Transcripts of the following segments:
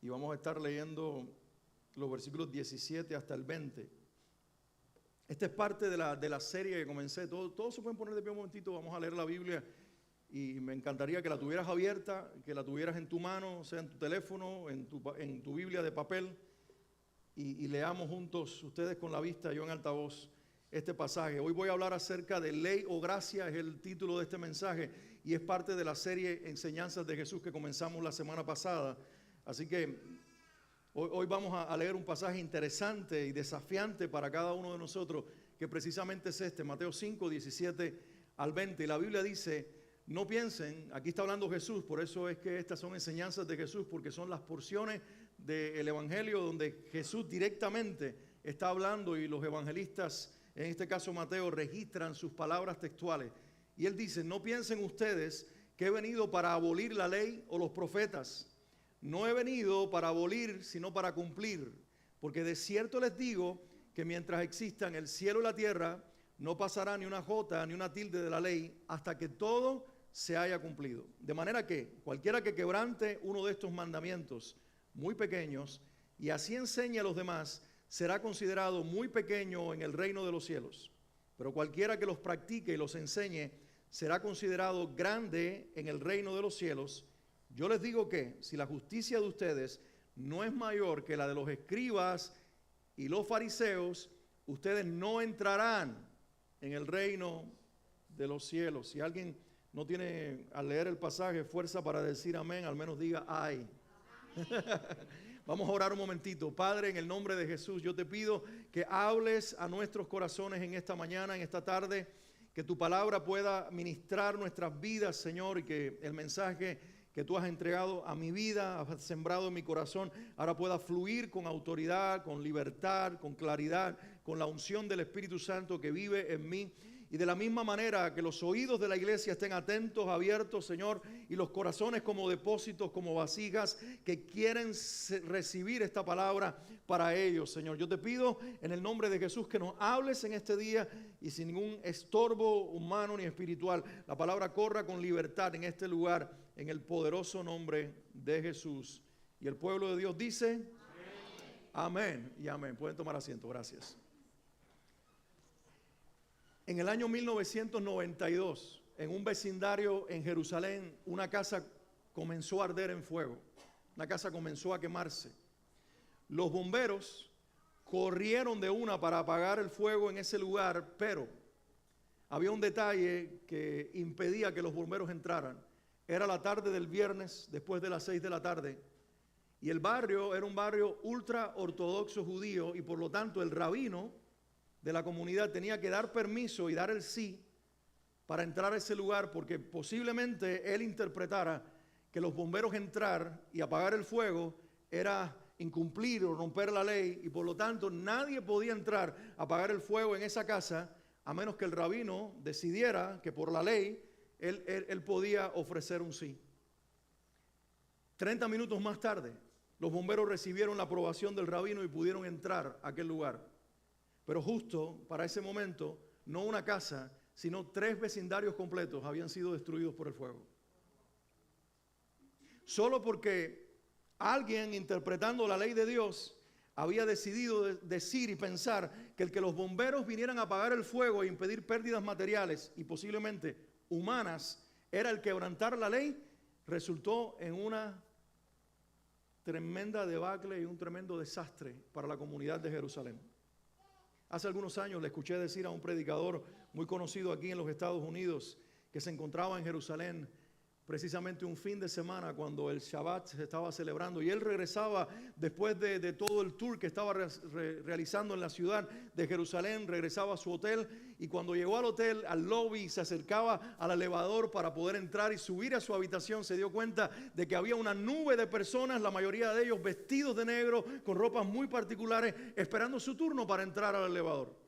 y vamos a estar leyendo los versículos 17 hasta el 20. Esta es parte de la serie que comencé. Todos se pueden poner de pie un momentito, vamos a leer la Biblia y me encantaría que la tuvieras abierta, que la tuvieras en tu mano, sea en tu teléfono, en tu Biblia de papel y leamos juntos, ustedes con la vista, yo en altavoz, este pasaje. Hoy voy a hablar acerca de ley o gracia, es el título de este mensaje y es parte de la serie Enseñanzas de Jesús que comenzamos la semana pasada. Así que hoy vamos a leer un pasaje interesante y desafiante para cada uno de nosotros, que precisamente es este, Mateo 5, 17 al 20. Y la Biblia dice, no piensen, aquí está hablando Jesús, por eso es que estas son enseñanzas de Jesús, porque son las porciones del Evangelio donde Jesús directamente está hablando y los evangelistas, en este caso Mateo, registran sus palabras textuales. Y él dice, no piensen ustedes que he venido para abolir la ley o los profetas. No he venido para abolir, sino para cumplir. Porque de cierto les digo que mientras existan el cielo y la tierra, no pasará ni una jota ni una tilde de la ley hasta que todo se haya cumplido. De manera que cualquiera que quebrante uno de estos mandamientos muy pequeños y así enseñe a los demás, será considerado muy pequeño en el reino de los cielos. Pero cualquiera que los practique y los enseñe, será considerado grande en el reino de los cielos. Yo les digo que si la justicia de ustedes no es mayor que la de los escribas y los fariseos, ustedes no entrarán en el reino de los cielos. Si alguien no tiene al leer el pasaje fuerza para decir amén, al menos diga ay. Vamos a orar un momentito. Padre, en el nombre de Jesús, yo te pido que hables a nuestros corazones en esta mañana, en esta tarde, que tu palabra pueda ministrar nuestras vidas, Señor, y que el mensaje que tú has entregado a mi vida, has sembrado en mi corazón, ahora pueda fluir con autoridad, con libertad, con claridad, con la unción del Espíritu Santo que vive en mí. Y de la misma manera que los oídos de la iglesia estén atentos, abiertos, Señor, y los corazones como depósitos, como vasijas que quieren recibir esta palabra para ellos, Señor. Yo te pido en el nombre de Jesús que nos hables en este día y sin ningún estorbo humano ni espiritual. La palabra corra con libertad en este lugar, en el poderoso nombre de Jesús. Y el pueblo de Dios dice, amén y amén. Pueden tomar asiento, gracias. En el año 1992, en un vecindario en Jerusalén, una casa comenzó a arder en fuego. Una casa comenzó a quemarse. Los bomberos corrieron de una para apagar el fuego en ese lugar, pero había un detalle que impedía que los bomberos entraran. Era la tarde del viernes, después de las 6 de la tarde, y el barrio era un barrio ultra ortodoxo judío, y por lo tanto el rabino de la comunidad tenía que dar permiso y dar el sí para entrar a ese lugar, porque posiblemente él interpretara que los bomberos entrar y apagar el fuego era incumplir o romper la ley, y por lo tanto nadie podía entrar a apagar el fuego en esa casa a menos que el rabino decidiera que por la ley él podía ofrecer un sí. 30 minutos más tarde, los bomberos recibieron la aprobación del rabino y pudieron entrar a aquel lugar. Pero justo para ese momento, no una casa, sino 3 vecindarios completos habían sido destruidos por el fuego. Solo porque alguien, interpretando la ley de Dios, había decidido decir y pensar que el que los bomberos vinieran a apagar el fuego e impedir pérdidas materiales y posiblemente humanas era el quebrantar la ley, resultó en una tremenda debacle y un tremendo desastre para la comunidad de Jerusalén. Hace algunos años le escuché decir a un predicador muy conocido aquí en los Estados Unidos que se encontraba en Jerusalén precisamente un fin de semana cuando el Shabbat se estaba celebrando, y él regresaba después de todo el tour que estaba realizando en la ciudad de Jerusalén, regresaba a su hotel, y cuando llegó al hotel, al lobby, se acercaba al elevador para poder entrar y subir a su habitación, se dio cuenta de que había una nube de personas, la mayoría de ellos vestidos de negro, con ropas muy particulares, esperando su turno para entrar al elevador.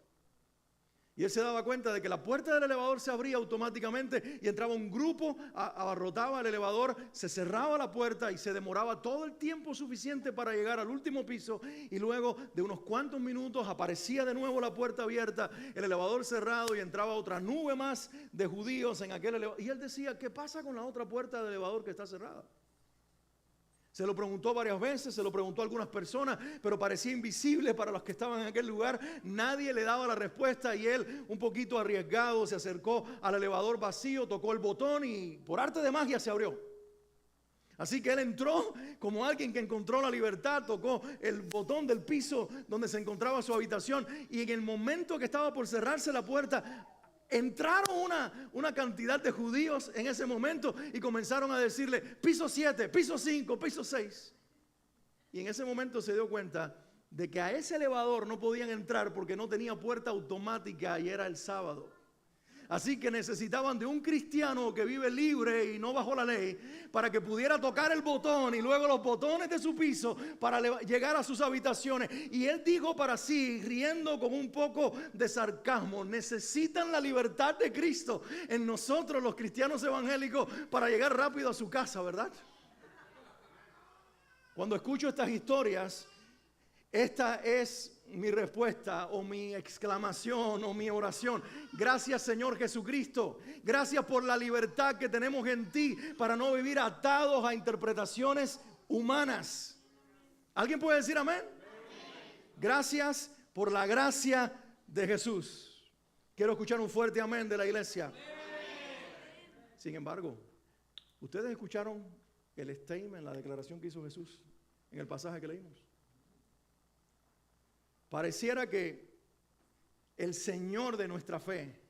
Y él se daba cuenta de que la puerta del elevador se abría automáticamente y entraba un grupo, abarrotaba el elevador, se cerraba la puerta y se demoraba todo el tiempo suficiente para llegar al último piso, y luego de unos cuantos minutos aparecía de nuevo la puerta abierta, el elevador cerrado, y entraba otra nube más de judíos en aquel elevador. Y él decía, ¿qué pasa con la otra puerta del elevador que está cerrada? Se lo preguntó varias veces, se lo preguntó a algunas personas, pero parecía invisible para los que estaban en aquel lugar. Nadie le daba la respuesta y él, un poquito arriesgado, se acercó al elevador vacío, tocó el botón y por arte de magia se abrió. Así que él entró como alguien que encontró la libertad, tocó el botón del piso donde se encontraba su habitación y en el momento que estaba por cerrarse la puerta, entraron una cantidad de judíos en ese momento y comenzaron a decirle piso 7, piso 5, piso 6. Y en ese momento se dio cuenta de que a ese elevador no podían entrar porque no tenía puerta automática y era el sábado. Así que necesitaban de un cristiano que vive libre y no bajo la ley para que pudiera tocar el botón y luego los botones de su piso para llegar a sus habitaciones. Y él dijo para sí, riendo con un poco de sarcasmo, necesitan la libertad de Cristo en nosotros los cristianos evangélicos para llegar rápido a su casa, ¿verdad? Cuando escucho estas historias, esta es mi respuesta o mi exclamación o mi oración. Gracias, Señor Jesucristo. Gracias por la libertad que tenemos en ti para no vivir atados a interpretaciones humanas. ¿Alguien puede decir amén? Gracias por la gracia de Jesús. Quiero escuchar un fuerte amén de la iglesia. Sin embargo, ¿ustedes escucharon el statement, la declaración que hizo Jesús en el pasaje que leímos? Pareciera que el Señor de nuestra fe,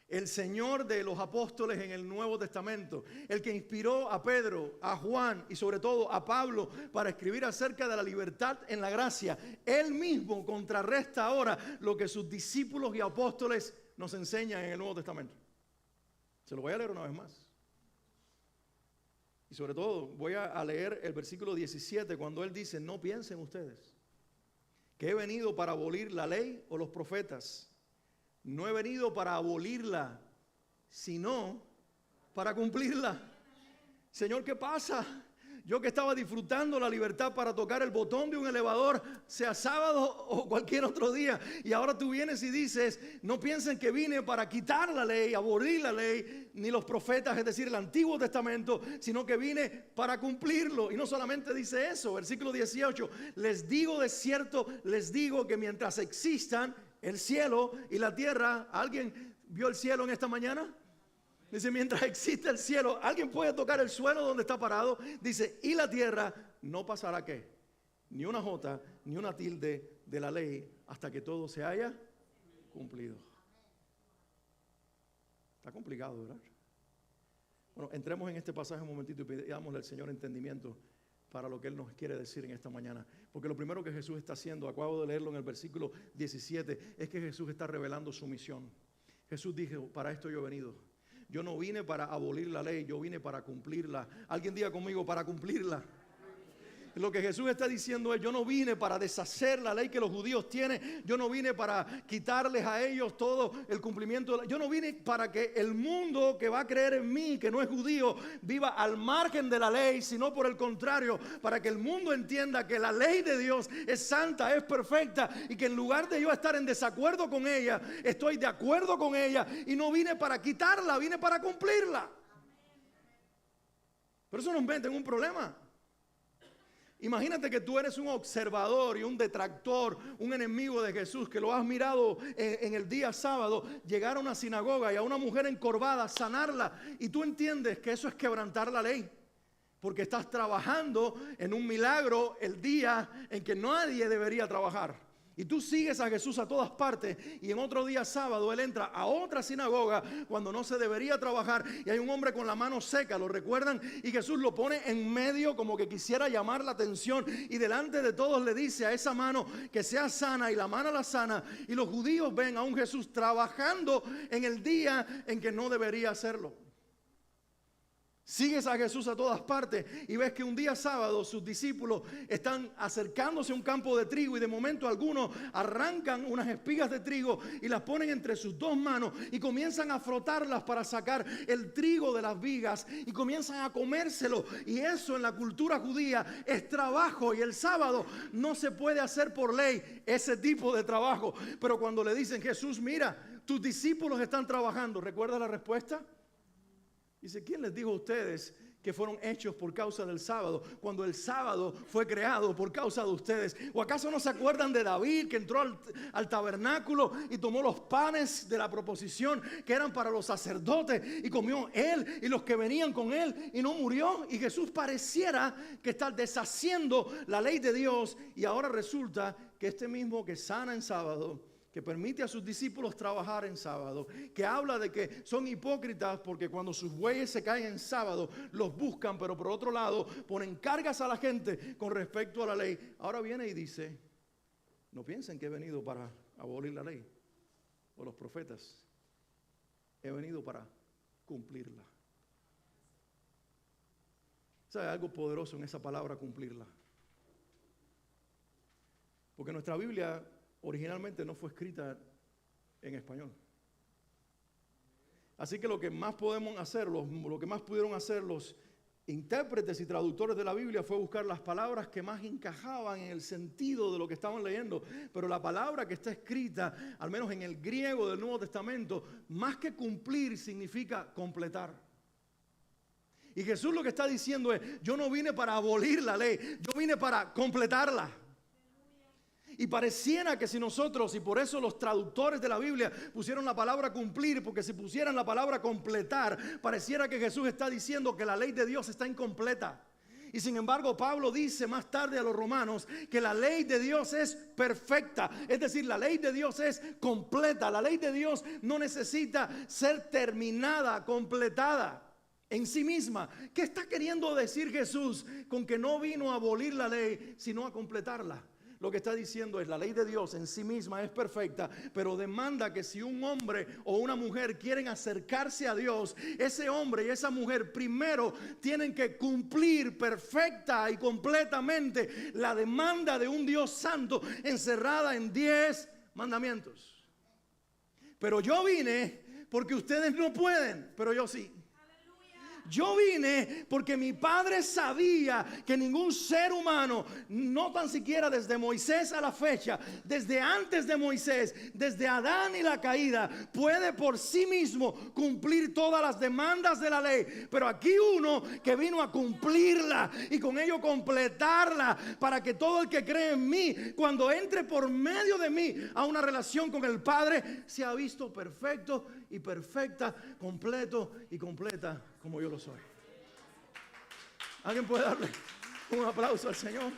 el Señor de los apóstoles en el Nuevo Testamento, el que inspiró a Pedro, a Juan y sobre todo a Pablo para escribir acerca de la libertad en la gracia, Él mismo contrarresta ahora lo que sus discípulos y apóstoles nos enseñan en el Nuevo Testamento. Se lo voy a leer una vez más. Y sobre todo voy a leer el versículo 17 cuando Él dice, no piensen ustedes que he venido para abolir la ley o los profetas. No he venido para abolirla, sino para cumplirla. Señor, ¿qué pasa? Yo que estaba disfrutando la libertad para tocar el botón de un elevador, sea sábado o cualquier otro día, y ahora tú vienes y dices, no piensen que vine para quitar la ley, abolir la ley, ni los profetas, es decir, el Antiguo Testamento, sino que vine para cumplirlo. Y no solamente dice eso, versículo 18, les digo de cierto, les digo que mientras existan el cielo y la tierra, ¿alguien vio el cielo en esta mañana? Dice, mientras existe el cielo, ¿alguien puede tocar el suelo donde está parado? Dice, y la tierra no pasará ¿qué? Ni una jota, ni una tilde de la ley hasta que todo se haya cumplido. Está complicado, ¿verdad? Bueno, entremos en este pasaje un momentito y pidámosle al Señor entendimiento para lo que Él nos quiere decir en esta mañana. Porque lo primero que Jesús está haciendo, acabo de leerlo en el versículo 17, es que Jesús está revelando su misión. Jesús dijo, para esto yo he venido. Yo no vine para abolir la ley, yo vine para cumplirla. Alguien diga conmigo, para cumplirla. Lo que Jesús está diciendo es, yo no vine para deshacer la ley que los judíos tienen. Yo no vine para quitarles a ellos todo el cumplimiento. Yo no vine para que el mundo que va a creer en mí, que no es judío, viva al margen de la ley, sino por el contrario, para que el mundo entienda que la ley de Dios es santa, es perfecta, y que en lugar de yo estar en desacuerdo con ella, estoy de acuerdo con ella, y no vine para quitarla, vine para cumplirla. Pero eso nos mete en un problema. Imagínate que tú eres un observador y un detractor, un enemigo de Jesús, que lo has mirado en el día sábado, llegar a una sinagoga y a una mujer encorvada, sanarla, y tú entiendes que eso es quebrantar la ley, porque estás trabajando en un milagro el día en que nadie debería trabajar. Y tú sigues a Jesús a todas partes, y en otro día sábado Él entra a otra sinagoga cuando no se debería trabajar, y hay un hombre con la mano seca, ¿lo recuerdan? Y Jesús lo pone en medio como que quisiera llamar la atención, y delante de todos le dice a esa mano que sea sana, y la mano la sana, y los judíos ven a un Jesús trabajando en el día en que no debería hacerlo. Sigues a Jesús a todas partes y ves que un día sábado sus discípulos están acercándose a un campo de trigo, y de momento algunos arrancan unas espigas de trigo y las ponen entre sus dos manos y comienzan a frotarlas para sacar el trigo de las vigas y comienzan a comérselo. Y eso en la cultura judía es trabajo, y el sábado no se puede hacer por ley ese tipo de trabajo. Pero cuando le dicen, Jesús, mira, tus discípulos están trabajando, ¿recuerda la respuesta? Dice, ¿quién les dijo a ustedes que fueron hechos por causa del sábado, cuando el sábado fue creado por causa de ustedes. ¿O acaso no se acuerdan de David, que entró al tabernáculo y tomó los panes de la proposición que eran para los sacerdotes, y comió él y los que venían con él, y no murió? Y Jesús pareciera que está deshaciendo la ley de Dios, y ahora resulta que este mismo que sana en sábado, que permite a sus discípulos trabajar en sábado, que habla de que son hipócritas porque cuando sus bueyes se caen en sábado, los buscan, pero por otro lado ponen cargas a la gente con respecto a la ley. Ahora viene y dice, no piensen que he venido para abolir la ley o los profetas, he venido para cumplirla. O sea, hay algo poderoso en esa palabra, cumplirla. Porque nuestra Biblia originalmente no fue escrita en español. Así que lo que más podemos hacer, lo que más pudieron hacer los intérpretes y traductores de la Biblia fue buscar las palabras que más encajaban en el sentido de lo que estaban leyendo. Pero la palabra que está escrita, al menos en el griego del Nuevo Testamento, más que cumplir significa completar. Y Jesús lo que está diciendo es, yo no vine para abolir la ley, yo vine para completarla. Y pareciera que si nosotros, y por eso los traductores de la Biblia pusieron la palabra cumplir, porque si pusieran la palabra completar, pareciera que Jesús está diciendo que la ley de Dios está incompleta. Y sin embargo, Pablo dice más tarde a los romanos que la ley de Dios es perfecta. Es decir, la ley de Dios es completa. La ley de Dios no necesita ser terminada, completada en sí misma. ¿Qué está queriendo decir Jesús con que no vino a abolir la ley, sino a completarla? Lo que está diciendo es, la ley de Dios en sí misma es perfecta, pero demanda que si un hombre o una mujer quieren acercarse a Dios, ese hombre y esa mujer primero tienen que cumplir perfecta y completamente la demanda de un Dios santo encerrada en 10 mandamientos. Pero yo vine porque ustedes no pueden, pero yo sí. Yo vine porque mi Padre sabía que ningún ser humano, no tan siquiera desde Moisés a la fecha, desde antes de Moisés, desde Adán y la caída, puede por sí mismo cumplir todas las demandas de la ley. Pero aquí uno que vino a cumplirla y con ello completarla, para que todo el que cree en mí, cuando entre por medio de mí a una relación con el Padre, sea visto perfecto y perfecta, completo y completa como yo lo soy. ¿Alguien puede darle un aplauso al Señor?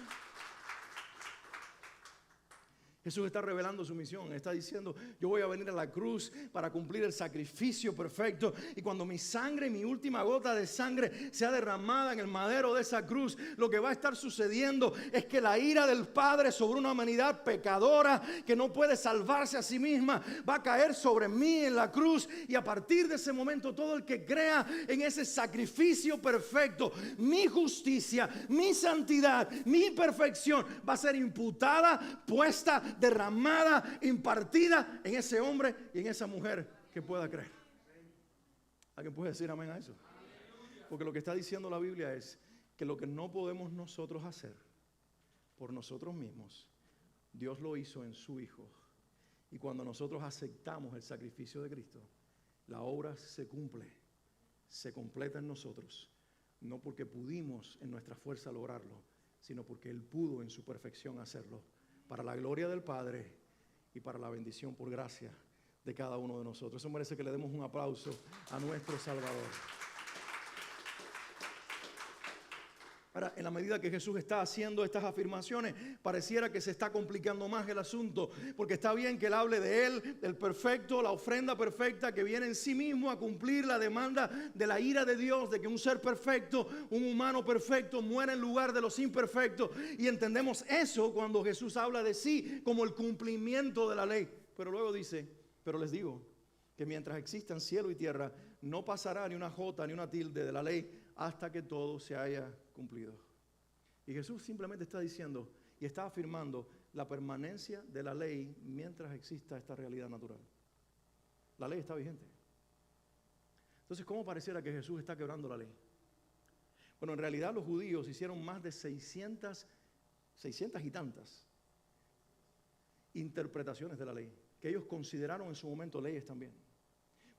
Jesús está revelando su misión, está diciendo, yo voy a venir a la cruz para cumplir el sacrificio perfecto, y cuando mi sangre, mi última gota de sangre sea derramada en el madero de esa cruz, lo que va a estar sucediendo es que la ira del Padre sobre una humanidad pecadora que no puede salvarse a sí misma va a caer sobre mí en la cruz, y a partir de ese momento todo el que crea en ese sacrificio perfecto, mi justicia, mi santidad, mi perfección va a ser imputada, puesta, derramada, impartida en ese hombre y en esa mujer que pueda creer. ¿Alguien puede decir amén a eso? Porque lo que está diciendo la Biblia es que lo que no podemos nosotros hacer por nosotros mismos, Dios lo hizo en su Hijo. Y cuando nosotros aceptamos el sacrificio de Cristo, la obra se cumple, se completa en nosotros, no porque pudimos en nuestra fuerza lograrlo, sino porque Él pudo en su perfección hacerlo, para la gloria del Padre y para la bendición por gracia de cada uno de nosotros. Eso merece que le demos un aplauso a nuestro Salvador. Ahora, en la medida que Jesús está haciendo estas afirmaciones, pareciera que se está complicando más el asunto, porque está bien que Él hable de Él, del perfecto, la ofrenda perfecta que viene en sí mismo a cumplir la demanda de la ira de Dios, de que un ser perfecto, un humano perfecto, muera en lugar de los imperfectos. Y entendemos eso cuando Jesús habla de sí como el cumplimiento de la ley. Pero luego dice, pero les digo que mientras existan cielo y tierra, no pasará ni una jota ni una tilde de la ley hasta que todo se haya cumplido. Y Jesús simplemente está diciendo y está afirmando la permanencia de la ley mientras exista esta realidad natural. La ley está vigente. Entonces, ¿cómo pareciera que Jesús está quebrando la ley? Bueno, en realidad los judíos hicieron más de 600 y tantas interpretaciones de la ley, que ellos consideraron en su momento leyes también.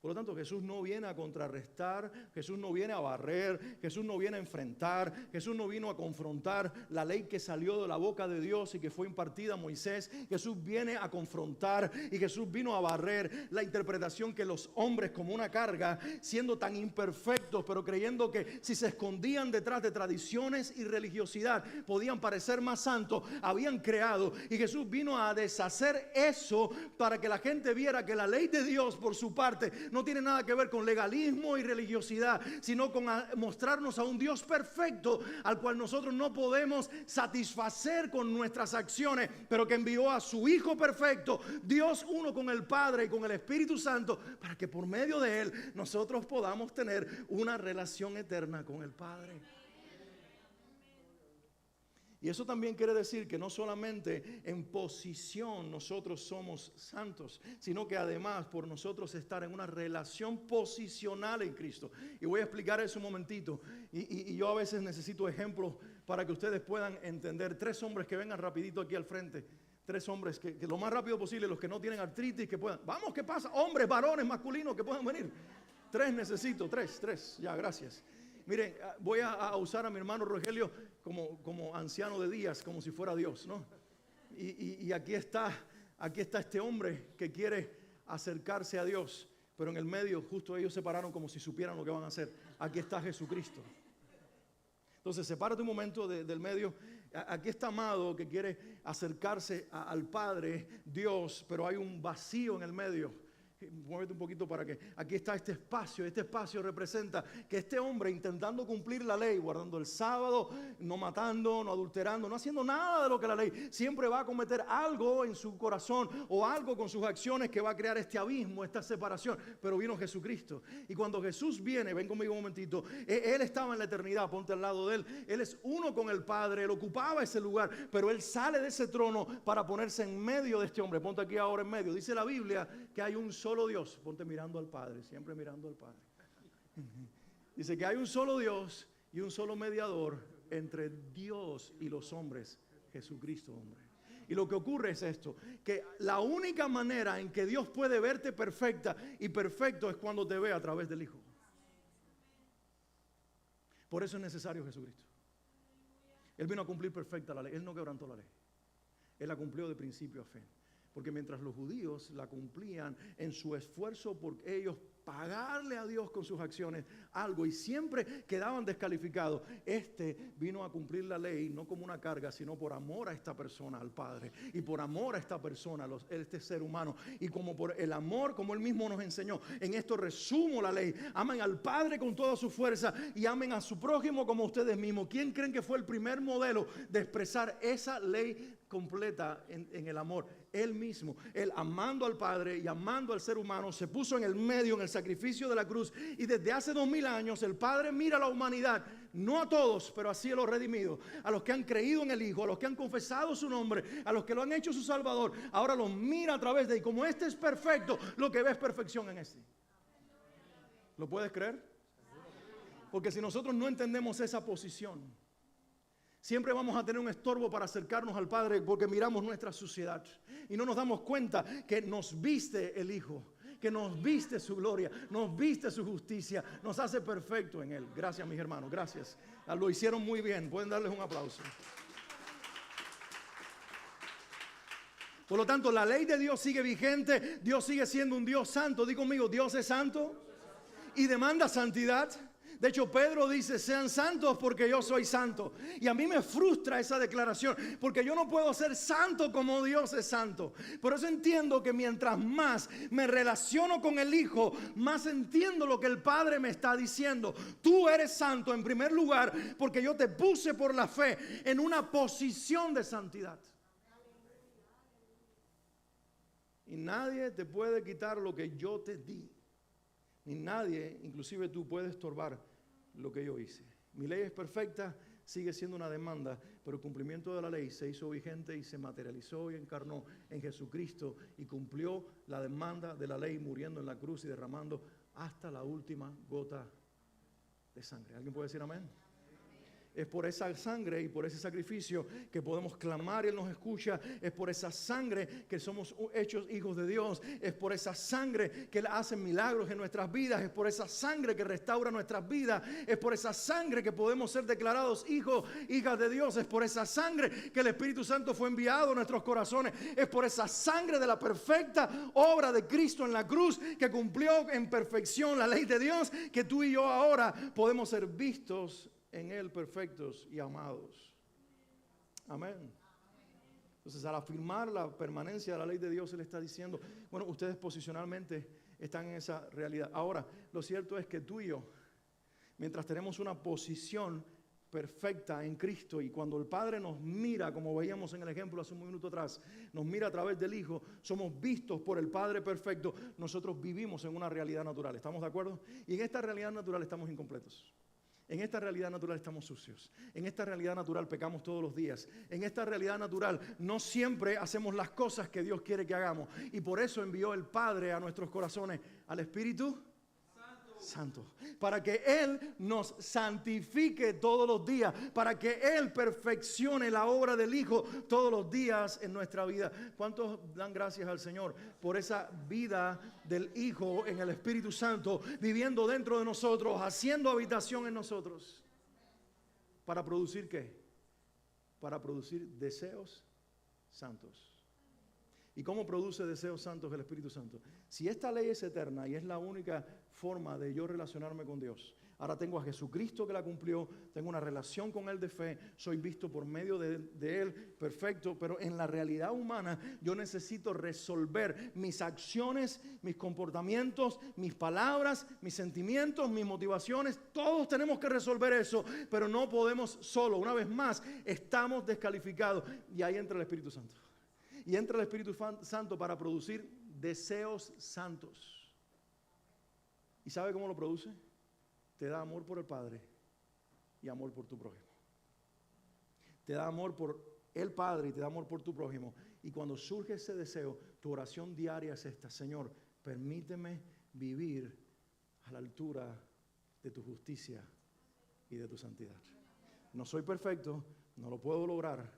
Por lo tanto, Jesús no viene a contrarrestar, Jesús no viene a barrer, Jesús no viene a enfrentar, Jesús no vino a confrontar la ley que salió de la boca de Dios y que fue impartida a Moisés. Jesús viene a confrontar y Jesús vino a barrer la interpretación que los hombres, como una carga, siendo tan imperfectos, pero creyendo que si se escondían detrás de tradiciones y religiosidad podían parecer más santos, habían creado. Y Jesús vino a deshacer eso para que la gente viera que la ley de Dios, por su parte, no tiene nada que ver con legalismo y religiosidad, sino con mostrarnos a un Dios perfecto al cual nosotros no podemos satisfacer con nuestras acciones, pero que envió a su Hijo perfecto, Dios uno con el Padre y con el Espíritu Santo, para que por medio de Él nosotros podamos tener una relación eterna con el Padre. Y eso también quiere decir que no solamente en posición nosotros somos santos, sino que además por nosotros estar en una relación posicional en Cristo. Y voy a explicar eso un momentito. Y yo a veces necesito ejemplos para que ustedes puedan entender. 3 hombres que vengan rapidito aquí al frente. 3 hombres que lo más rápido posible, los que no tienen artritis, que puedan. Vamos, ¿qué pasa? Hombres, varones, masculinos, que puedan venir. 3 necesito, 3. Ya, gracias. Miren, voy a usar a mi hermano Rogelio como anciano de días, como si fuera Dios, ¿no? Y aquí está este hombre que quiere acercarse a Dios, pero en el medio justo ellos se pararon como si supieran lo que van a hacer. Aquí está Jesucristo. Entonces sepárate un momento del medio. Aquí está Amado que quiere acercarse al Padre, Dios, pero hay un vacío en el medio. Muévete un poquito para que aquí está este espacio representa que este hombre intentando cumplir la ley, guardando el sábado, no matando, no adulterando, no haciendo nada de lo que la ley, siempre va a cometer algo en su corazón o algo con sus acciones que va a crear este abismo, esta separación, pero vino Jesucristo. Y cuando Jesús viene, ven conmigo un momentito, Él estaba en la eternidad, ponte al lado de Él es uno con el Padre, Él ocupaba ese lugar, pero Él sale de ese trono para ponerse en medio de este hombre. Ponte aquí ahora en medio. Dice la Biblia que hay un solo Dios, ponte mirando al Padre, siempre mirando al Padre. Dice que hay un solo Dios y un solo mediador entre Dios y los hombres, Jesucristo hombre. Y lo que ocurre es esto, que la única manera en que Dios puede verte perfecta y perfecto es cuando te ve a través del Hijo. Por eso es necesario Jesucristo. Él vino a cumplir perfecta la ley, Él no quebrantó la ley, Él la cumplió de principio a fin. Porque mientras los judíos la cumplían en su esfuerzo por ellos pagarle a Dios con sus acciones algo y siempre quedaban descalificados, este vino a cumplir la ley no como una carga, sino por amor a esta persona, al Padre, y por amor a esta persona, a este ser humano, y como por el amor, como Él mismo nos enseñó. En esto resumo la ley: amen al Padre con toda su fuerza y amen a su prójimo como ustedes mismos. ¿Quién creen que fue el primer modelo de expresar esa ley completa en el amor? Él mismo. Él, amando al Padre y amando al ser humano, se puso en el medio en el sacrificio de la cruz, y desde hace 2000 años el Padre mira a la humanidad, no a todos, pero así a los redimidos, a los que han creído en el Hijo, a los que han confesado su nombre, a los que lo han hecho su Salvador. Ahora los mira a través de, y como este es perfecto, lo que ve es perfección en este. ¿Lo puedes creer? Porque si nosotros no entendemos esa posición, siempre vamos a tener un estorbo para acercarnos al Padre, porque miramos nuestra suciedad y no nos damos cuenta que nos viste el Hijo, que nos viste su gloria, nos viste su justicia, nos hace perfecto en Él. Gracias, mis hermanos, gracias. Lo hicieron muy bien, pueden darles un aplauso. Por lo tanto, la ley de Dios sigue vigente, Dios sigue siendo un Dios santo. Di conmigo, Dios es santo y demanda santidad. De hecho, Pedro dice: sean santos porque yo soy santo. Y a mí me frustra esa declaración, porque yo no puedo ser santo como Dios es santo. Por eso entiendo que mientras más me relaciono con el Hijo, más entiendo lo que el Padre me está diciendo. Tú eres santo en primer lugar porque yo te puse por la fe en una posición de santidad. Y nadie te puede quitar lo que yo te di. Ni nadie, inclusive tú, puede estorbar lo que yo hice. Mi ley es perfecta, sigue siendo una demanda, pero el cumplimiento de la ley se hizo vigente y se materializó y encarnó en Jesucristo y cumplió la demanda de la ley, muriendo en la cruz y derramando hasta la última gota de sangre. ¿Alguien puede decir amén? Es por esa sangre y por ese sacrificio que podemos clamar y Él nos escucha. Es por esa sangre que somos hechos hijos de Dios. Es por esa sangre que Él hace milagros en nuestras vidas. Es por esa sangre que restaura nuestras vidas. Es por esa sangre que podemos ser declarados hijos, hijas de Dios. Es por esa sangre que el Espíritu Santo fue enviado a nuestros corazones. Es por esa sangre de la perfecta obra de Cristo en la cruz, que cumplió en perfección la ley de Dios, que tú y yo ahora podemos ser vistos en Él perfectos y amados. Amén. Entonces, al afirmar la permanencia de la ley de Dios, Él está diciendo, bueno, ustedes posicionalmente están en esa realidad. Ahora, lo cierto es que tú y yo, mientras tenemos una posición perfecta en Cristo, y cuando el Padre nos mira, como veíamos en el ejemplo hace un minuto atrás, nos mira a través del Hijo, somos vistos por el Padre perfecto. Nosotros vivimos en una realidad natural, ¿estamos de acuerdo? Y en esta realidad natural estamos incompletos. En esta realidad natural estamos sucios. En esta realidad natural pecamos todos los días. En esta realidad natural no siempre hacemos las cosas que Dios quiere que hagamos. Y por eso envió el Padre a nuestros corazones al Espíritu Santo, para que Él nos santifique todos los días, para que Él perfeccione la obra del Hijo todos los días en nuestra vida. ¿Cuántos dan gracias al Señor por esa vida del Hijo en el Espíritu Santo, viviendo dentro de nosotros, haciendo habitación en nosotros? ¿Para producir qué? Para producir deseos santos. ¿Y cómo produce deseos santos el Espíritu Santo? Si esta ley es eterna y es la única forma de yo relacionarme con Dios, ahora tengo a Jesucristo que la cumplió, tengo una relación con Él de fe, soy visto por medio de Él, perfecto, pero en la realidad humana yo necesito resolver mis acciones, mis comportamientos, mis palabras, mis sentimientos, mis motivaciones. Todos tenemos que resolver eso, pero no podemos solo. Una vez más, estamos descalificados, y ahí entra el Espíritu Santo. Y entra el Espíritu Santo para producir deseos santos. ¿Y sabe cómo lo produce? Te da amor por el Padre y amor por tu prójimo. Te da amor por el Padre y te da amor por tu prójimo. Y cuando surge ese deseo, tu oración diaria es esta: Señor, permíteme vivir a la altura de tu justicia y de tu santidad. No soy perfecto, no lo puedo lograr,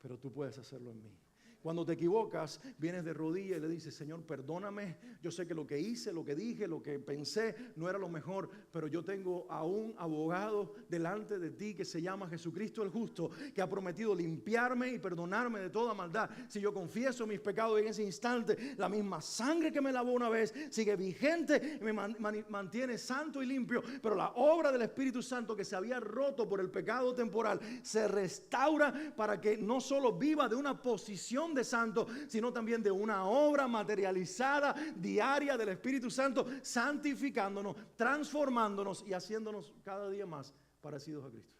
pero tú puedes hacerlo en mí. Cuando te equivocas, vienes de rodillas y le dices: Señor, perdóname. Yo sé que lo que hice, lo que dije, lo que pensé no era lo mejor, pero yo tengo a un abogado delante de ti que se llama Jesucristo el justo, que ha prometido limpiarme y perdonarme de toda maldad. Si yo confieso mis pecados en ese instante, la misma sangre que me lavó una vez sigue vigente y me mantiene santo y limpio. Pero la obra del Espíritu Santo, que se había roto por el pecado temporal, se restaura para que no solo viva de una posición de santo, sino también de una obra materializada diaria del Espíritu Santo, santificándonos, transformándonos y haciéndonos cada día más parecidos a Cristo.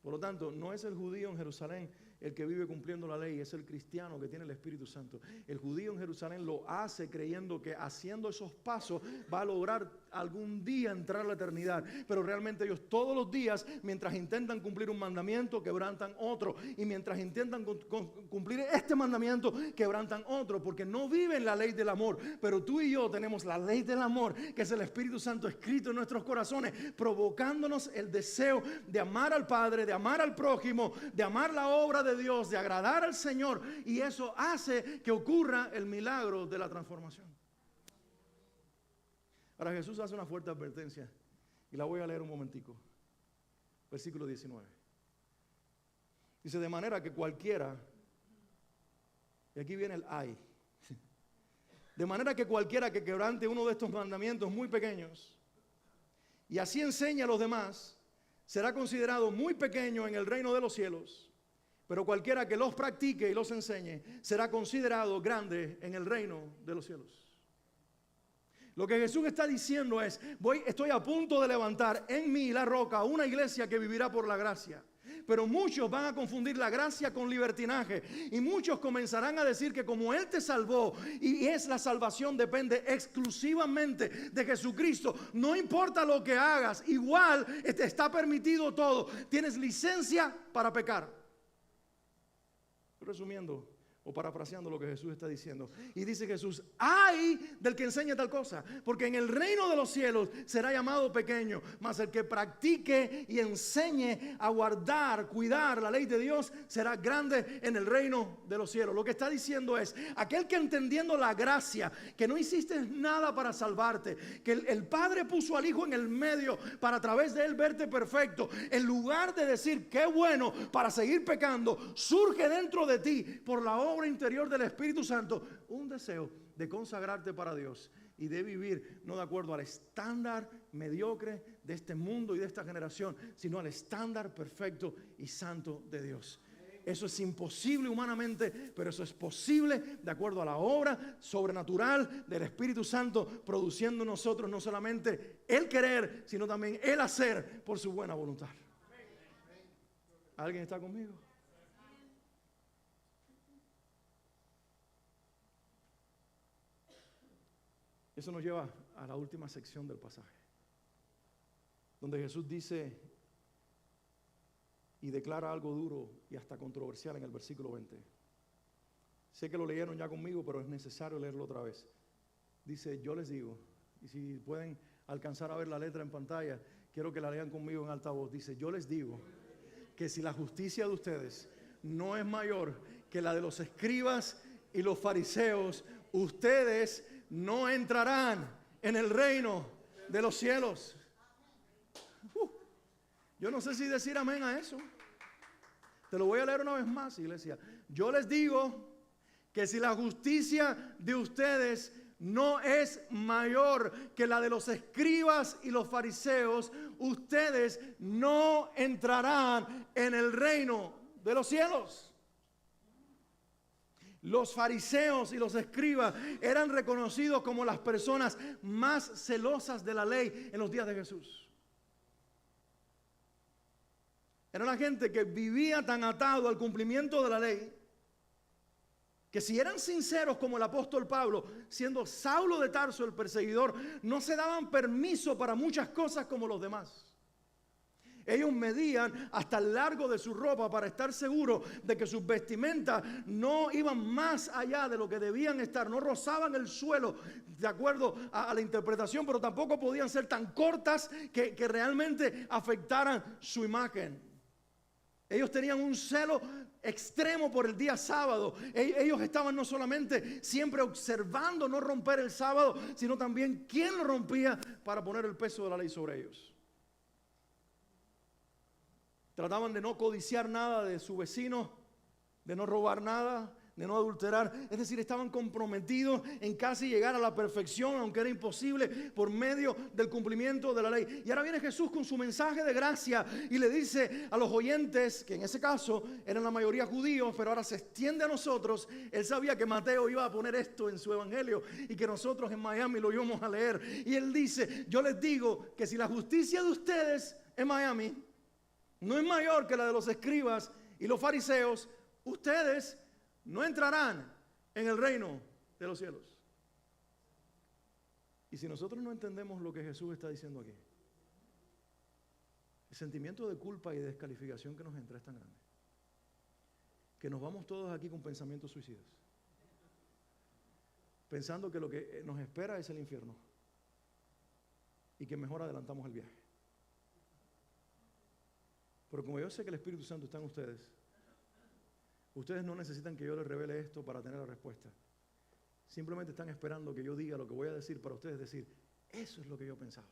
Por lo tanto, no es el judío en Jerusalén el que vive cumpliendo la ley, es el cristiano que tiene el Espíritu Santo. El judío en Jerusalén lo hace creyendo que haciendo esos pasos va a lograr algún día entrar a la eternidad, pero realmente ellos todos los días, mientras intentan cumplir un mandamiento, quebrantan otro, y mientras intentan cumplir este mandamiento, quebrantan otro, porque no viven la ley del amor. Pero tú y yo tenemos la ley del amor, que es el Espíritu Santo escrito en nuestros corazones, provocándonos el deseo de amar al Padre, de amar al prójimo, de amar la obra de Dios, de agradar al Señor, y eso hace que ocurra el milagro de la transformación. Ahora Jesús hace una fuerte advertencia y la voy a leer un momentico. Versículo 19. Dice: de manera que cualquiera, y aquí viene el ay, de manera que cualquiera que quebrante uno de estos mandamientos muy pequeños y así enseña a los demás, será considerado muy pequeño en el reino de los cielos. Pero cualquiera que los practique y los enseñe será considerado grande en el reino de los cielos. Lo que Jesús está diciendo es: estoy a punto de levantar en mí la roca, una iglesia que vivirá por la gracia. Pero muchos van a confundir la gracia con libertinaje, y muchos comenzarán a decir que como Él te salvó y es la salvación depende exclusivamente de Jesucristo, no importa lo que hagas, igual te está permitido todo, tienes licencia para pecar. Resumiendo, O parafraseando lo que Jesús está diciendo. Y dice Jesús, ¡ay del que enseñe tal cosa! Porque en el reino de los cielos será llamado pequeño, mas el que practique y enseñe a guardar, cuidar la ley de Dios, será grande en el reino de los cielos. Lo que está diciendo es, aquel que entendiendo la gracia, que no hiciste nada para salvarte, que el Padre puso al Hijo en el medio para a través de él verte perfecto, en lugar de decir, qué bueno para seguir pecando, surge dentro de ti por la obra interior del Espíritu Santo un deseo de consagrarte para Dios y de vivir no de acuerdo al estándar mediocre de este mundo y de esta generación, sino al estándar perfecto y santo de Dios. Eso es imposible humanamente, pero eso es posible de acuerdo a la obra sobrenatural del Espíritu Santo, produciendo en nosotros no solamente el querer, sino también el hacer por su buena voluntad. ¿Alguien está conmigo? Eso nos lleva a la última sección del pasaje, donde Jesús dice y declara algo duro y hasta controversial en el versículo 20. Sé que lo leyeron ya conmigo, pero es necesario leerlo otra vez. Dice, yo les digo, y si pueden alcanzar a ver la letra en pantalla, quiero que la lean conmigo en alta voz. Dice, yo les digo que si la justicia de ustedes no es mayor que la de los escribas y los fariseos, ustedes no entrarán en el reino de los cielos. Yo no sé si decir amén a eso. Te lo voy a leer una vez más, iglesia. Yo les digo que si la justicia de ustedes no es mayor que la de los escribas y los fariseos, ustedes no entrarán en el reino de los cielos. Los fariseos y los escribas eran reconocidos como las personas más celosas de la ley en los días de Jesús. Era la gente que vivía tan atado al cumplimiento de la ley, que si eran sinceros como el apóstol Pablo, siendo Saulo de Tarso el perseguidor, no se daban permiso para muchas cosas como los demás. Ellos medían hasta el largo de su ropa para estar seguros de que sus vestimentas no iban más allá de lo que debían estar, no rozaban el suelo de acuerdo a la interpretación, pero tampoco podían ser tan cortas que realmente afectaran su imagen. Ellos tenían un celo extremo por el día sábado. Ellos estaban no solamente siempre observando no romper el sábado, sino también quién lo rompía para poner el peso de la ley sobre ellos. Trataban de no codiciar nada de su vecino, de no robar nada, de no adulterar. Es decir, estaban comprometidos en casi llegar a la perfección, aunque era imposible, por medio del cumplimiento de la ley. Y ahora viene Jesús con su mensaje de gracia y le dice a los oyentes, que en ese caso eran la mayoría judíos, pero ahora se extiende a nosotros. Él sabía que Mateo iba a poner esto en su evangelio y que nosotros en Miami lo íbamos a leer. Y él dice, yo les digo que si la justicia de ustedes en Miami no es mayor que la de los escribas y los fariseos, ustedes no entrarán en el reino de los cielos. Y si nosotros no entendemos lo que Jesús está diciendo aquí, el sentimiento de culpa y de descalificación que nos entra es tan grande, que nos vamos todos aquí con pensamientos suicidas, pensando que lo que nos espera es el infierno y que mejor adelantamos el viaje. Pero como yo sé que el Espíritu Santo está en ustedes, ustedes no necesitan que yo les revele esto para tener la respuesta. Simplemente están esperando que yo diga lo que voy a decir para ustedes decir, eso es lo que yo pensaba.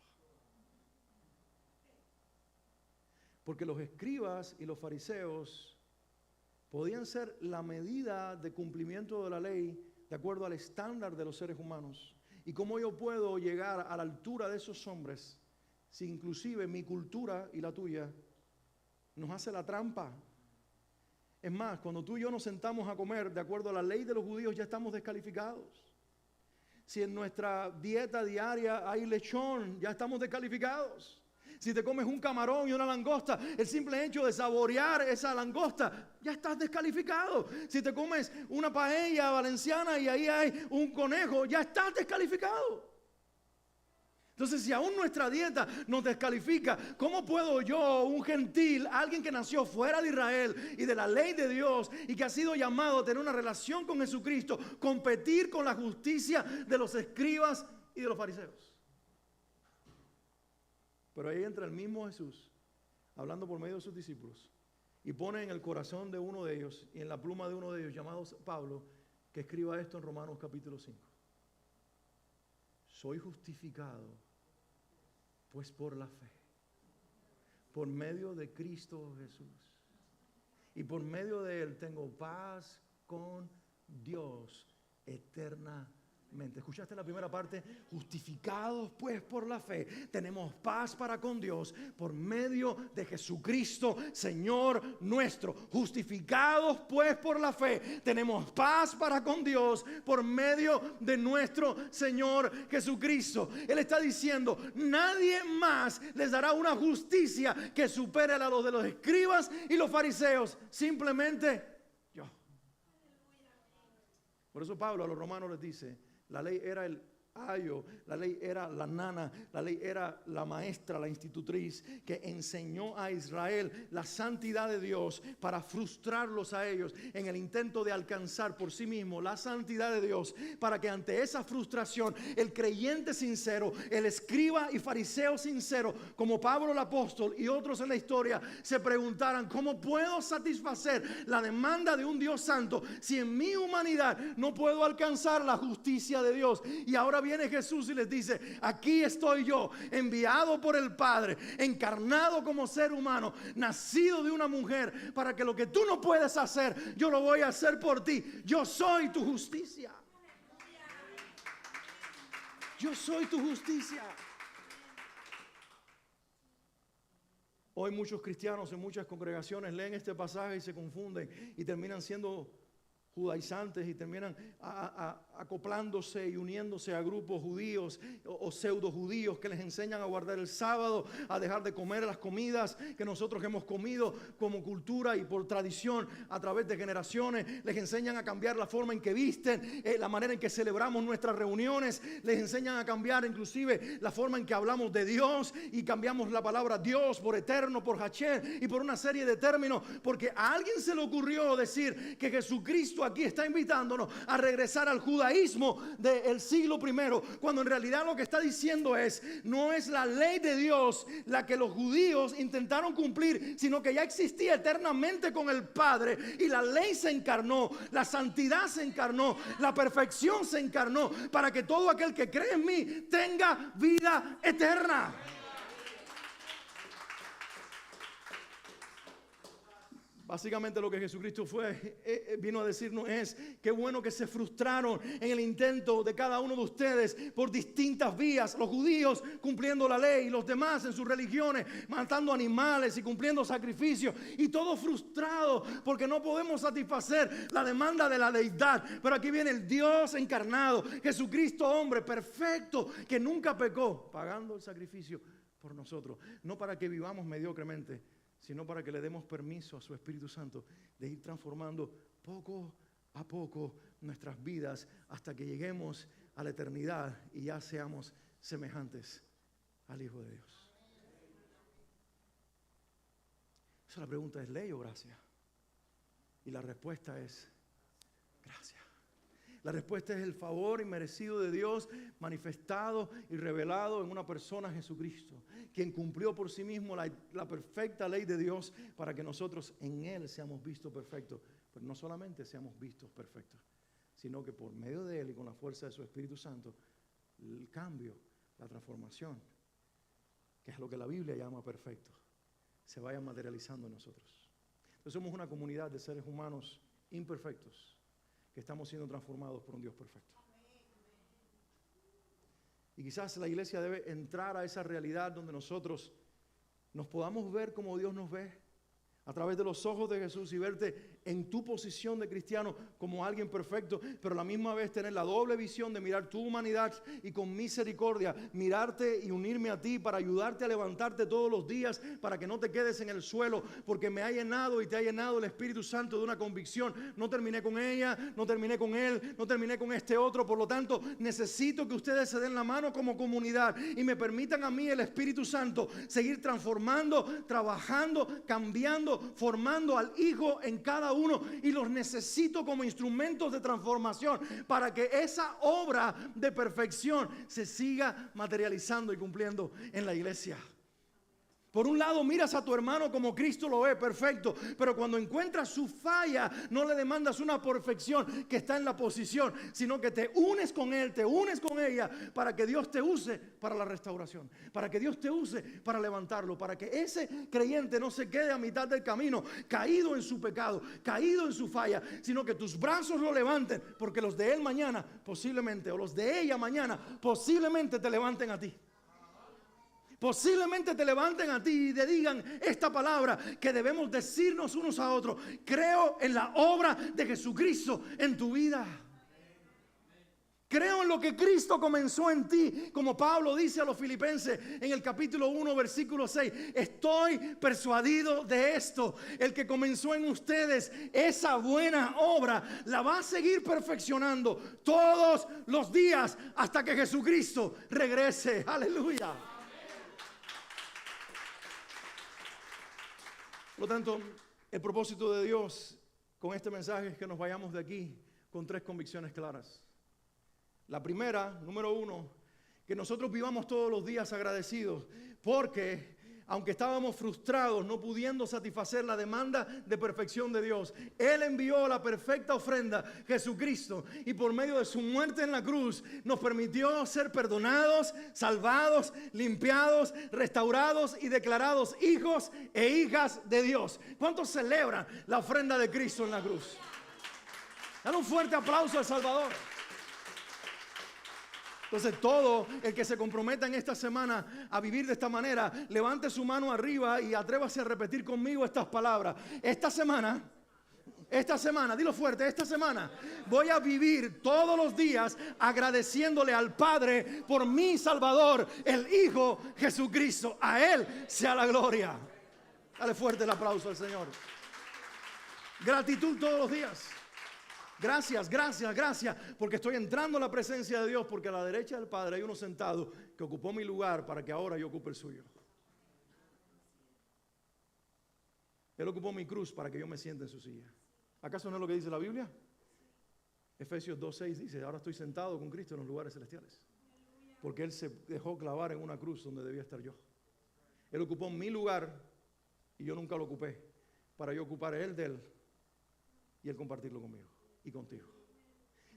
Porque los escribas y los fariseos podían ser la medida de cumplimiento de la ley de acuerdo al estándar de los seres humanos. Y cómo yo puedo llegar a la altura de esos hombres si inclusive mi cultura y la tuya nos hace la trampa. Es más, cuando tú y yo nos sentamos a comer de acuerdo a la ley de los judíos, ya estamos descalificados. Si en nuestra dieta diaria hay lechón, ya estamos descalificados. Si te comes un camarón y una langosta, el simple hecho de saborear esa langosta, ya estás descalificado. Si te comes una paella valenciana y ahí hay un conejo, ya estás descalificado. Entonces, si aún nuestra dieta nos descalifica, ¿cómo puedo yo, un gentil, alguien que nació fuera de Israel y de la ley de Dios y que ha sido llamado a tener una relación con Jesucristo, competir con la justicia de los escribas y de los fariseos? Pero ahí entra el mismo Jesús, hablando por medio de sus discípulos, y pone en el corazón de uno de ellos y en la pluma de uno de ellos, llamado Pablo, que escriba esto en Romanos capítulo 5. Soy justificado, pues por la fe, por medio de Cristo Jesús. Y por medio de Él tengo paz con Dios eternamente. ¿Escuchaste la primera parte? Justificados pues por la fe, tenemos paz para con Dios por medio de Jesucristo, Señor nuestro. Justificados pues por la fe, tenemos paz para con Dios por medio de nuestro Señor Jesucristo. Él está diciendo, nadie más les dará una justicia que supere a la de los escribas y los fariseos, simplemente yo. Por eso Pablo a los romanos les dice, la ley era el ayo, la ley era la nana, la ley era la maestra, la institutriz que enseñó a Israel la santidad de Dios para frustrarlos a ellos en el intento de alcanzar por sí mismo la santidad de Dios, para que ante esa frustración el creyente sincero, el escriba y fariseo sincero, como Pablo el apóstol y otros en la historia, se preguntaran, ¿cómo puedo satisfacer la demanda de un Dios santo si en mi humanidad no puedo alcanzar la justicia de Dios? Y ahora viene Jesús y les dice, aquí estoy yo, enviado por el Padre, encarnado como ser humano, nacido de una mujer, para que lo que tú no puedes hacer, yo lo voy a hacer por ti. Yo soy tu justicia. Yo soy tu justicia. Hoy muchos cristianos en muchas congregaciones leen este pasaje y se confunden y terminan siendo judaizantes y terminan acoplándose y uniéndose a grupos judíos o pseudo judíos que les enseñan a guardar el sábado, a dejar de comer las comidas que nosotros hemos comido como cultura y por tradición a través de generaciones. Les enseñan a cambiar la forma en que visten, la manera en que celebramos nuestras reuniones. Les enseñan a cambiar inclusive la forma en que hablamos de Dios y cambiamos la palabra Dios por eterno, por Hachel y por una serie de términos, porque a alguien se le ocurrió decir que Jesucristo aquí está invitándonos a regresar al judaísmo del siglo primero, cuando en realidad lo que está diciendo no es la ley de Dios la que los judíos intentaron cumplir, sino que ya existía eternamente con el Padre y la ley se encarnó, la santidad se encarnó, la perfección se encarnó, para que todo aquel que cree en mí tenga vida eterna. Básicamente lo que Jesucristo vino a decirnos es, qué bueno que se frustraron en el intento de cada uno de ustedes por distintas vías. Los judíos cumpliendo la ley, los demás en sus religiones matando animales y cumpliendo sacrificios, y todos frustrados porque no podemos satisfacer la demanda de la deidad. Pero aquí viene el Dios encarnado, Jesucristo hombre perfecto que nunca pecó, pagando el sacrificio por nosotros, no para que vivamos mediocremente, sino para que le demos permiso a su Espíritu Santo de ir transformando poco a poco nuestras vidas hasta que lleguemos a la eternidad y ya seamos semejantes al Hijo de Dios. Esa la pregunta es, ¿ley o gracia? Y la respuesta es gracia. La respuesta es el favor inmerecido de Dios manifestado y revelado en una persona, Jesucristo, quien cumplió por sí mismo la perfecta ley de Dios para que nosotros en Él seamos vistos perfectos. Pero no solamente seamos vistos perfectos, sino que por medio de Él y con la fuerza de su Espíritu Santo, el cambio, la transformación, que es lo que la Biblia llama perfecto, se vaya materializando en nosotros. Entonces somos una comunidad de seres humanos imperfectos, que estamos siendo transformados por un Dios perfecto. Y quizás la iglesia debe entrar a esa realidad donde nosotros nos podamos ver como Dios nos ve, a través de los ojos de Jesús, y verte en tu posición de cristiano como alguien perfecto, pero a la misma vez tener la doble visión de mirar tu humanidad y con misericordia mirarte y unirme a ti para ayudarte a levantarte todos los días, para que no te quedes en el suelo, porque me ha llenado y te ha llenado el Espíritu Santo de una convicción. No terminé con ella, no terminé con él, no terminé con este otro. Por lo tanto, necesito que ustedes se den la mano como comunidad y me permitan a mí, el Espíritu Santo, seguir transformando, trabajando, cambiando, formando al Hijo en cada uno, y los necesito como instrumentos de transformación para que esa obra de perfección se siga materializando y cumpliendo en la iglesia. Por un lado, miras a tu hermano como Cristo lo ve, perfecto, pero cuando encuentras su falla, no le demandas una perfección que está en la posición, sino que te unes con él, te unes con ella, para que Dios te use para la restauración, para que Dios te use para levantarlo, para que ese creyente no se quede a mitad del camino, caído en su pecado, caído en su falla, sino que tus brazos lo levanten, porque los de él mañana posiblemente, o los de ella mañana posiblemente te levanten a ti. Posiblemente te levanten a ti y te digan esta palabra que debemos decirnos unos a otros: creo en la obra de Jesucristo en tu vida. Creo en lo que Cristo comenzó en ti, como Pablo dice a los Filipenses en el capítulo 1, versículo 6. Estoy persuadido de esto: el que comenzó en ustedes esa buena obra la va a seguir perfeccionando todos los días hasta que Jesucristo regrese. Aleluya. Por lo tanto, el propósito de Dios con este mensaje es que nos vayamos de aquí con 3 convicciones claras. La primera, número 1, que nosotros vivamos todos los días agradecidos, porque aunque estábamos frustrados, no pudiendo satisfacer la demanda de perfección de Dios, Él envió la perfecta ofrenda, Jesucristo, y por medio de su muerte en la cruz nos permitió ser perdonados, salvados, limpiados, restaurados y declarados hijos e hijas de Dios. ¿Cuántos celebran la ofrenda de Cristo en la cruz? Dale un fuerte aplauso al Salvador. Entonces, todo el que se comprometa en esta semana a vivir de esta manera, levante su mano arriba y atrévase a repetir conmigo estas palabras. Esta semana, dilo fuerte, esta semana voy a vivir todos los días agradeciéndole al Padre por mi Salvador, el Hijo Jesucristo. A Él sea la gloria. Dale fuerte el aplauso al Señor. Gratitud todos los días. Gracias, gracias, gracias, porque estoy entrando a la presencia de Dios, porque a la derecha del Padre hay uno sentado que ocupó mi lugar para que ahora yo ocupe el suyo. Él ocupó mi cruz para que yo me siente en su silla. ¿Acaso no es lo que dice la Biblia? Efesios 2:6 dice: ahora estoy sentado con Cristo en los lugares celestiales, porque Él se dejó clavar en una cruz donde debía estar yo. Él ocupó mi lugar y yo nunca lo ocupé, para yo ocupar el de Él y Él compartirlo conmigo y contigo.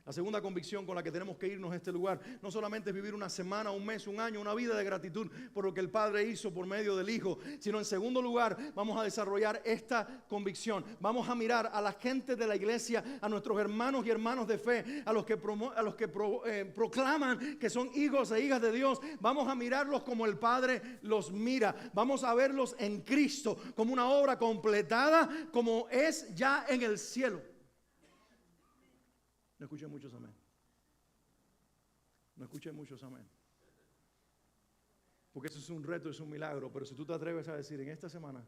La segunda convicción con la que tenemos que irnos a este lugar no solamente es vivir una semana, un mes, un año, una vida de gratitud por lo que el Padre hizo por medio del Hijo, sino en segundo lugar vamos a desarrollar esta convicción. Vamos a mirar a la gente de la iglesia, a nuestros hermanos y hermanas de fe, a los que proclaman que son hijos e hijas de Dios. Vamos a mirarlos como el Padre los mira. Vamos a verlos en Cristo como una obra completada, como es ya en el cielo. No escuché muchos amén. No escuché muchos amén. Porque eso es un reto, es un milagro. Pero si tú te atreves a decir en esta semana: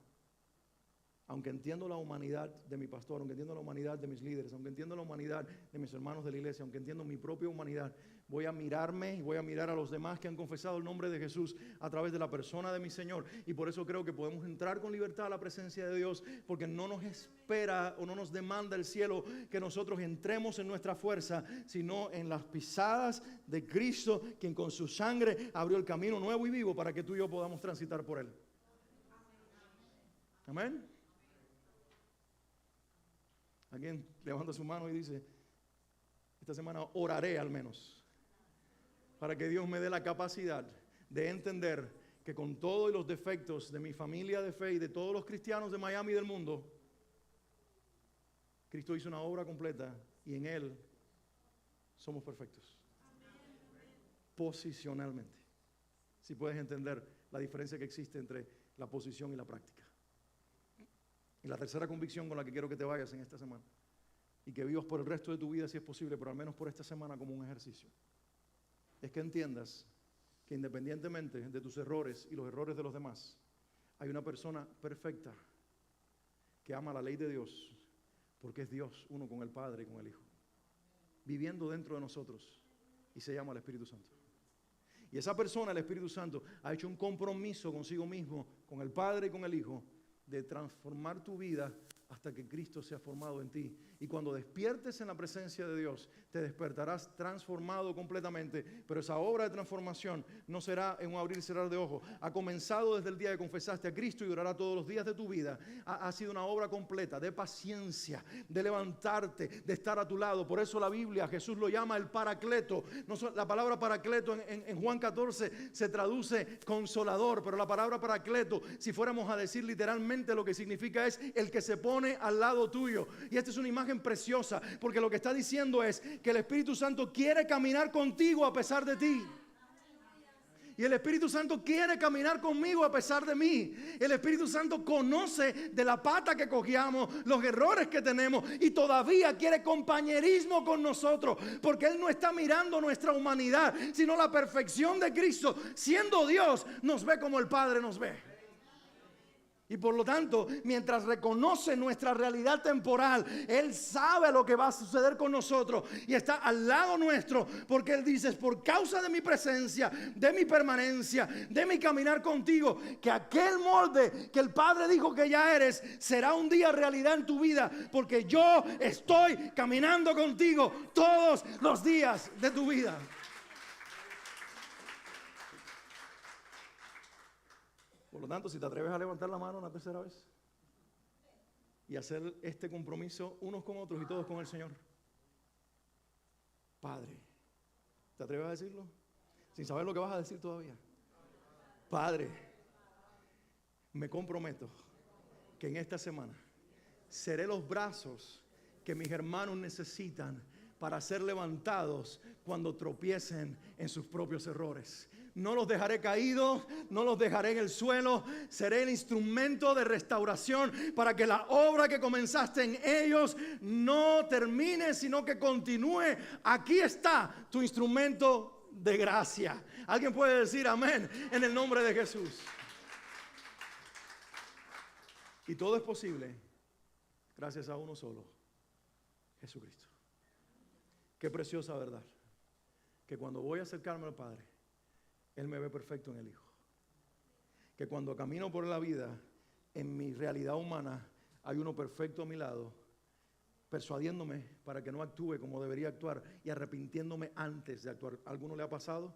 aunque entiendo la humanidad de mi pastor, aunque entiendo la humanidad de mis líderes, aunque entiendo la humanidad de mis hermanos de la iglesia, aunque entiendo mi propia humanidad, voy a mirarme y voy a mirar a los demás que han confesado el nombre de Jesús a través de la persona de mi Señor. Y por eso creo que podemos entrar con libertad a la presencia de Dios, porque no nos espera o no nos demanda el cielo que nosotros entremos en nuestra fuerza, sino en las pisadas de Cristo, quien con su sangre abrió el camino nuevo y vivo para que tú y yo podamos transitar por él. Amén. Alguien levanta su mano y dice: esta semana oraré al menos, para que Dios me dé la capacidad de entender que con todos los defectos de mi familia de fe y de todos los cristianos de Miami y del mundo, Cristo hizo una obra completa y en Él somos perfectos. Posicionalmente. Si puedes entender la diferencia que existe entre la posición y la práctica. Y la tercera convicción con la que quiero que te vayas en esta semana, y que vivas por el resto de tu vida si es posible, pero al menos por esta semana como un ejercicio, es que entiendas que independientemente de tus errores y los errores de los demás, hay una persona perfecta que ama la ley de Dios, porque es Dios, uno con el Padre y con el Hijo, viviendo dentro de nosotros, y se llama el Espíritu Santo. Y esa persona, el Espíritu Santo, ha hecho un compromiso consigo mismo, con el Padre y con el Hijo, de transformar tu vida hasta que Cristo sea formado en ti. Y cuando despiertes en la presencia de Dios, te despertarás transformado completamente. Pero esa obra de transformación no será en un abrir y cerrar de ojos. Ha comenzado desde el día que confesaste a Cristo y durará todos los días de tu vida. Ha sido una obra completa de paciencia, de levantarte, de estar a tu lado. Por eso la Biblia, Jesús lo llama el Paracleto. La palabra Paracleto en Juan 14 se traduce consolador, pero la palabra Paracleto, si fuéramos a decir literalmente lo que significa, es el que se pone al lado tuyo. Y esta es una imagen preciosa, porque lo que está diciendo es que el Espíritu Santo quiere caminar contigo a pesar de ti. Y el Espíritu Santo quiere caminar conmigo a pesar de mí. El Espíritu Santo conoce de la pata que cogíamos, los errores que tenemos, y todavía quiere compañerismo con nosotros, porque Él no está mirando nuestra humanidad, sino la perfección de Cristo. Siendo Dios, nos ve como el Padre nos ve. Y por lo tanto, mientras reconoce nuestra realidad temporal, Él sabe lo que va a suceder con nosotros y está al lado nuestro, porque Él dice: es por causa de mi presencia, de mi permanencia, de mi caminar contigo, que aquel molde que el Padre dijo que ya eres, será un día realidad en tu vida, porque yo estoy caminando contigo todos los días de tu vida. Por lo tanto, si te atreves a levantar la mano una tercera vez y hacer este compromiso unos con otros y todos con el Señor. Padre, ¿te atreves a decirlo? Sin saber lo que vas a decir todavía. Padre, me comprometo que en esta semana seré los brazos que mis hermanos necesitan para ser levantados cuando tropiecen en sus propios errores. No los dejaré caídos, no los dejaré en el suelo. Seré el instrumento de restauración para que la obra que comenzaste en ellos no termine, sino que continúe. Aquí está tu instrumento de gracia. ¿Alguien puede decir amén en el nombre de Jesús? Y todo es posible gracias a uno solo, Jesucristo. Qué preciosa verdad, que cuando voy a acercarme al Padre, Él me ve perfecto en el Hijo. Que cuando camino por la vida, en mi realidad humana, hay uno perfecto a mi lado, persuadiéndome para que no actúe como debería actuar y arrepintiéndome antes de actuar. ¿A alguno le ha pasado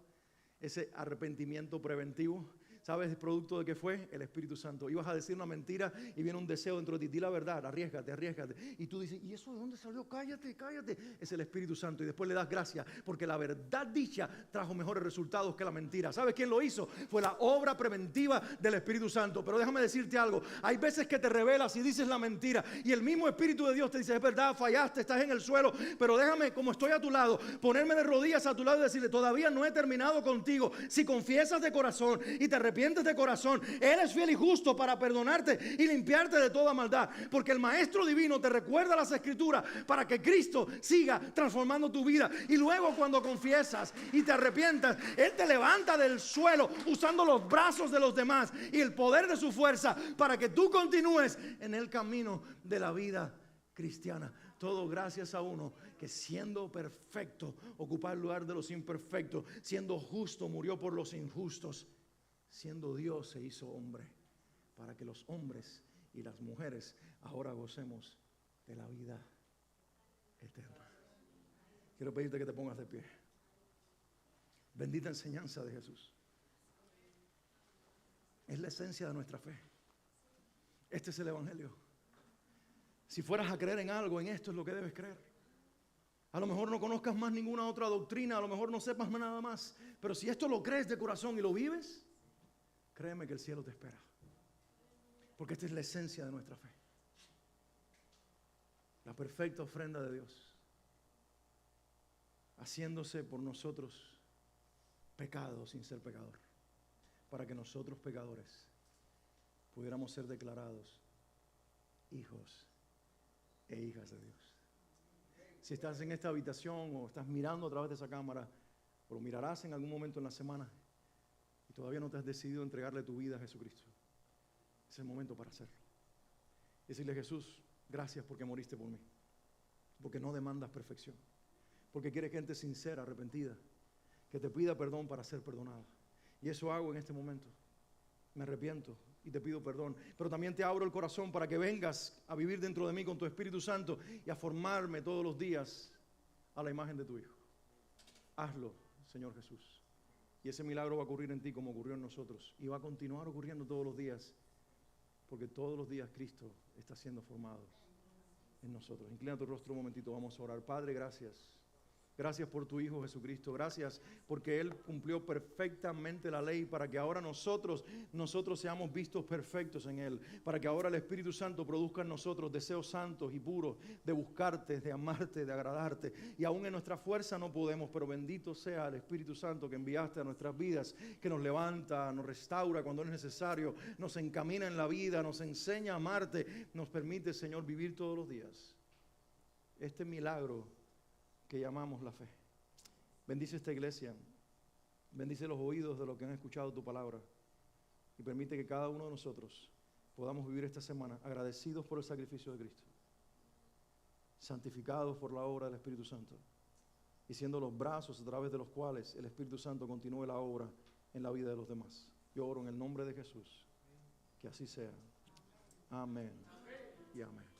ese arrepentimiento preventivo? ¿Sabes el producto de qué fue? El Espíritu Santo. Ibas a decir una mentira y viene un deseo dentro de ti. Di la verdad, arriésgate, arriésgate. Y tú dices: ¿y eso de dónde salió? Cállate, cállate. Es el Espíritu Santo. Y después le das gracias, porque la verdad dicha trajo mejores resultados que la mentira. ¿Sabes quién lo hizo? Fue la obra preventiva del Espíritu Santo. Pero déjame decirte algo. Hay veces que te rebelas y dices la mentira, y el mismo Espíritu de Dios te dice: es verdad, fallaste, estás en el suelo, pero déjame, como estoy a tu lado, ponerme de rodillas a tu lado y decirle: todavía no he terminado contigo. Si confiesas de corazón y te arrepientes de corazón, Él es fiel y justo para perdonarte y limpiarte de toda maldad, porque el Maestro Divino te recuerda las Escrituras para que Cristo siga transformando tu vida. Y luego, cuando confiesas y te arrepientas, Él te levanta del suelo usando los brazos de los demás y el poder de su fuerza para que tú continúes en el camino de la vida cristiana. Todo gracias a uno que, siendo perfecto, ocupa el lugar de los imperfectos, siendo justo, murió por los injustos. Siendo Dios, se hizo hombre para que los hombres y las mujeres ahora gocemos de la vida eterna. Quiero pedirte que te pongas de pie. Bendita enseñanza de Jesús. Es la esencia de nuestra fe. Este es el Evangelio. Si fueras a creer en algo, en esto es lo que debes creer. A lo mejor no conozcas más ninguna otra doctrina, a lo mejor no sepas nada más, pero si esto lo crees de corazón y lo vives, créeme que el cielo te espera. Porque esta es la esencia de nuestra fe. La perfecta ofrenda de Dios, haciéndose por nosotros pecado sin ser pecador, para que nosotros pecadores pudiéramos ser declarados hijos e hijas de Dios. Si estás en esta habitación o estás mirando a través de esa cámara, o lo mirarás en algún momento en la semana y todavía no te has decidido entregarle tu vida a Jesucristo, es el momento para hacerlo. Decirle: Jesús, gracias porque moriste por mí, porque no demandas perfección, porque quieres gente sincera, arrepentida, que te pida perdón para ser perdonada. Y eso hago en este momento. Me arrepiento y te pido perdón, pero también te abro el corazón para que vengas a vivir dentro de mí con tu Espíritu Santo y a formarme todos los días a la imagen de tu Hijo. Hazlo, Señor Jesús, y ese milagro va a ocurrir en ti como ocurrió en nosotros, y va a continuar ocurriendo todos los días, porque todos los días Cristo está siendo formado en nosotros. Inclina tu rostro un momentito, vamos a orar. Padre, gracias. Gracias por tu Hijo Jesucristo. Gracias porque Él cumplió perfectamente la ley para que ahora nosotros seamos vistos perfectos en Él. Para que ahora el Espíritu Santo produzca en nosotros deseos santos y puros de buscarte, de amarte, de agradarte. Y aún en nuestra fuerza no podemos, pero bendito sea el Espíritu Santo que enviaste a nuestras vidas, que nos levanta, nos restaura cuando es necesario, nos encamina en la vida, nos enseña a amarte, nos permite, Señor, vivir todos los días este milagro que llamamos la fe. Bendice esta iglesia, bendice los oídos de los que han escuchado tu palabra y permite que cada uno de nosotros podamos vivir esta semana agradecidos por el sacrificio de Cristo, santificados por la obra del Espíritu Santo y siendo los brazos a través de los cuales el Espíritu Santo continúe la obra en la vida de los demás. Yo oro en el nombre de Jesús, que así sea. Amén y amén.